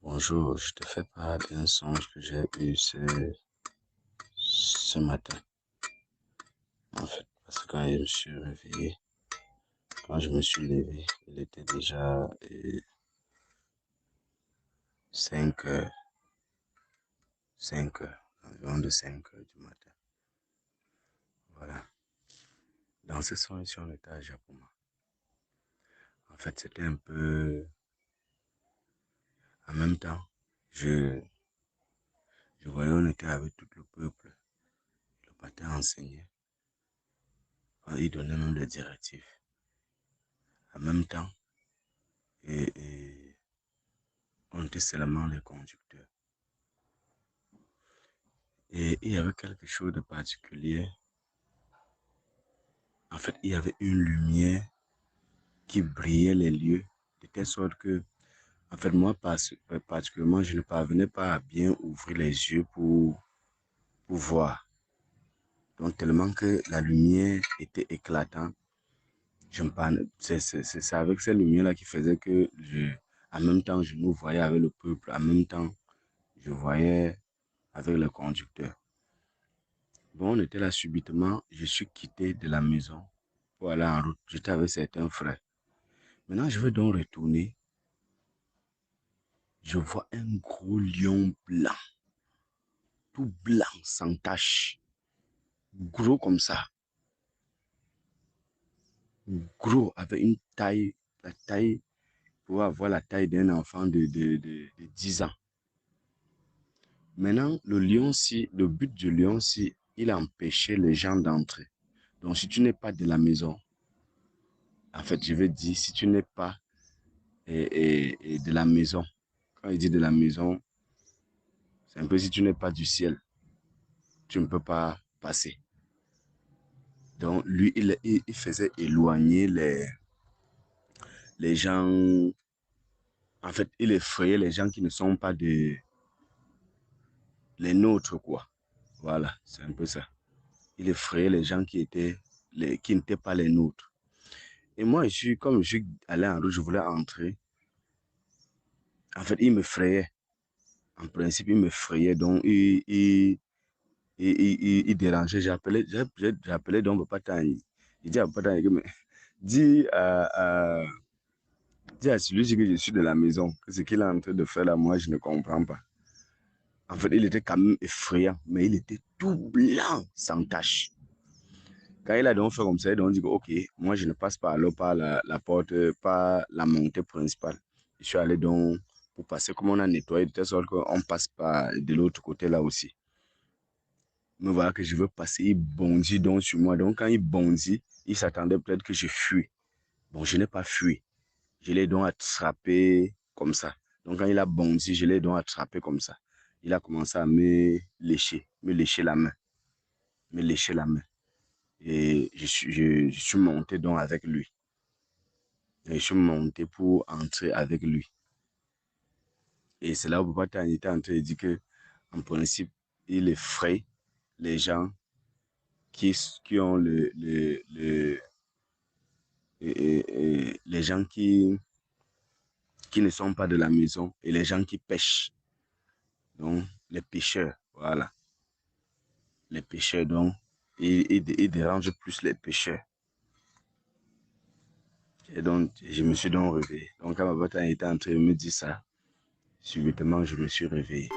Bonjour, je te fais part d'un songe que j'ai eu ce matin. En fait, parce que quand je me suis réveillé, quand je me suis levé, il était déjà 5 heures, 5 heures, environ de 5 heures du matin. Voilà. Dans ce songe, si on était à Japoma. En fait, c'était un peu... En même temps, je, je voyais on était avec tout le peuple. Le patin enseignait. Il donnait même des directives. En même temps, et on était seulement les conducteurs. Et il y avait quelque chose de particulier. En fait, il y avait une lumière qui brillait les lieux, de telle sorte que, en fait, moi, particulièrement, je ne parvenais pas à bien ouvrir les yeux pour voir. Donc, tellement que la lumière était éclatante, c'est avec cette lumière-là qui faisait que, en même temps, je nous voyais avec le peuple, en même temps, je voyais avec le conducteur. Bon, on était là subitement, je suis quitté de la maison pour aller en route. J'étais avec certains frères. Maintenant, je vais donc retourner. Je vois un gros lion blanc, tout blanc, sans tache. Gros comme ça. Gros, avec une taille, la taille, pour avoir la taille d'un enfant de 10 ans. Maintenant, le but du lion-ci, il empêchait les gens d'entrer. Donc, si tu n'es pas de la maison, en fait, je veux dire, si tu n'es pas de la maison, quand il dit de la maison, c'est un peu si tu n'es pas du ciel, tu ne peux pas passer. Donc, lui, il faisait éloigner les gens. En fait, il effrayait les gens qui ne sont pas les nôtres, quoi. Voilà, c'est un peu ça. Il effrayait les gens qui n'étaient pas les nôtres. Et moi, comme je suis allé en route, je voulais entrer. En fait, il me frayait. En principe, il me frayait. Donc, il dérangeait. J'appelais donc Papa. Il dit à Papa, mais dis dis à celui que je suis de la maison, que ce qu'il est en train de faire là, moi, je ne comprends pas. En fait, il était quand même effrayant, mais il était tout blanc, sans tache. Quand il a donc fait comme ça, il a dit, ok, moi, je ne passe pas alors par la porte, par la montée principale. Je suis allé donc pour passer, comme on a nettoyé, de telle sorte qu'on passe par de l'autre côté là aussi. Mais voilà que je veux passer, il bondit donc sur moi. Donc, quand il bondit, il s'attendait peut-être que je fuis. Bon, je n'ai pas fui. Je l'ai donc attrapé comme ça. Donc, quand il a bondi, je l'ai donc attrapé comme ça. Il a commencé à me lécher la main, me lécher la main. Et je suis monté donc avec lui. Et je suis monté pour entrer avec lui. Et c'est là où Papa Tani était en train de dire que, en principe, il effraie les gens qui ont les gens qui ne sont pas de la maison et les gens qui pêchent. Donc, les pêcheurs, voilà. Les pêcheurs, donc, il dérange plus les pêcheurs. Et donc, je me suis donc réveillé. Donc, quand ma bataille était en train de me dire ça, subitement, je me suis réveillé.